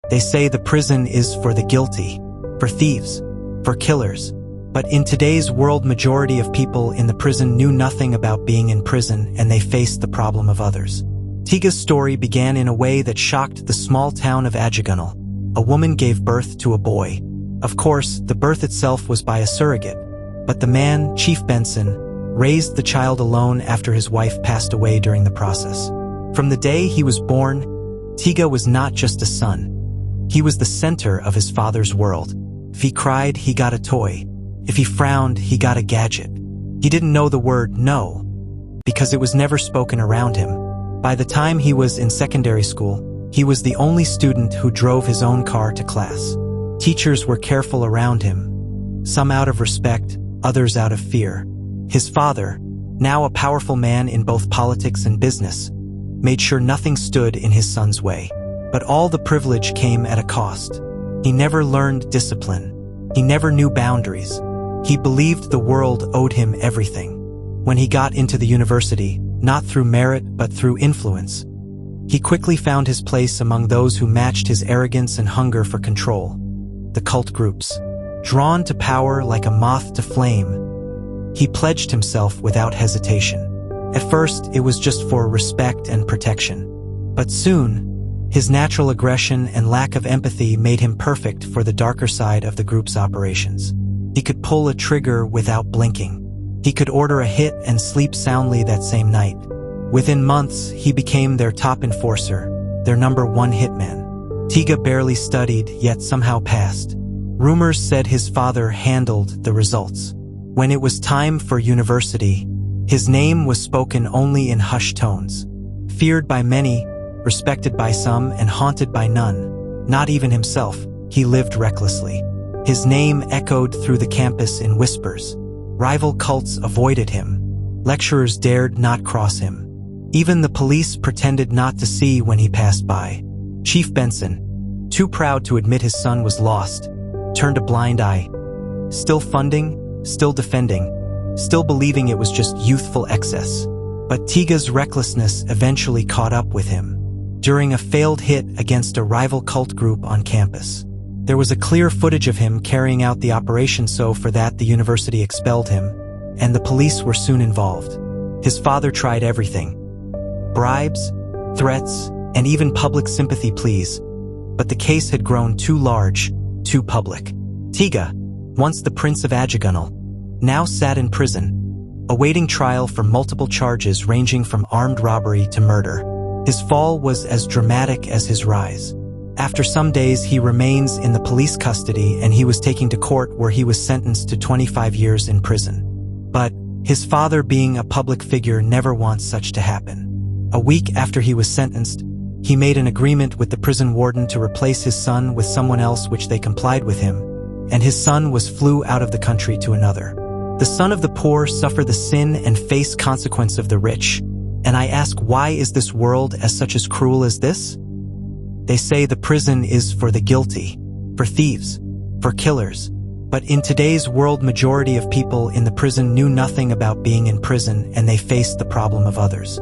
They say the prison is for the guilty, for thieves, for killers. But in today's world, majority of people in the prison knew nothing about being in prison, and they faced the problem of others. Tiga's story began in a way that shocked the small town of Ajagunal. A woman gave birth to a boy. Of course, the birth itself was by a surrogate, but the man, Chief Benson, raised the child alone after his wife passed away during the process. From the day he was born, Tiga was not just a son. He was the center of his father's world. If he cried, he got a toy. If he frowned, he got a gadget. He didn't know the word no, because it was never spoken around him. By the time he was in secondary school, he was the only student who drove his own car to class. Teachers were careful around him, some out of respect, others out of fear. His father, now a powerful man in both politics and business, made sure nothing stood in his son's way. But all the privilege came at a cost. He never learned discipline. He never knew boundaries. He believed the world owed him everything. When he got into the university, not through merit but through influence, he quickly found his place among those who matched his arrogance and hunger for control. The cult groups. Drawn to power like a moth to flame, he pledged himself without hesitation. At first, it was just for respect and protection. But soon, his natural aggression and lack of empathy made him perfect for the darker side of the group's operations. He could pull a trigger without blinking. He could order a hit and sleep soundly that same night. Within months, he became their top enforcer, their #1 hitman. Tiga barely studied, yet somehow passed. Rumors said his father handled the results. When it was time for university, his name was spoken only in hushed tones. Feared by many, respected by some, and haunted by none. Not even himself, he lived recklessly. His name echoed through the campus in whispers. Rival cults avoided him. Lecturers dared not cross him. Even the police pretended not to see when he passed by. Chief Benson, too proud to admit his son was lost, turned a blind eye. Still funding, still defending, still believing it was just youthful excess. But Tiga's recklessness eventually caught up with him. During a failed hit against a rival cult group on campus, there was a clear footage of him carrying out the operation, so for that the university expelled him, and the police were soon involved. His father tried everything. Bribes, threats, and even public sympathy pleas. But the case had grown too large, too public. Tiga, once the Prince of Ajagunal, now sat in prison, awaiting trial for multiple charges ranging from armed robbery to murder. His fall was as dramatic as his rise. After some days, he remains in the police custody, and he was taken to court where he was sentenced to 25 years in prison. But his father, being a public figure, never wants such to happen. A week after he was sentenced, he made an agreement with the prison warden to replace his son with someone else, which they complied with him, and his son flew out of the country to another. The son of the poor suffer the sin and face consequence of the rich. And I ask, why is this world such as cruel as this? They say the prison is for the guilty, for thieves, for killers. But in today's world, majority of people in the prison knew nothing about being in prison, and they faced the problem of others.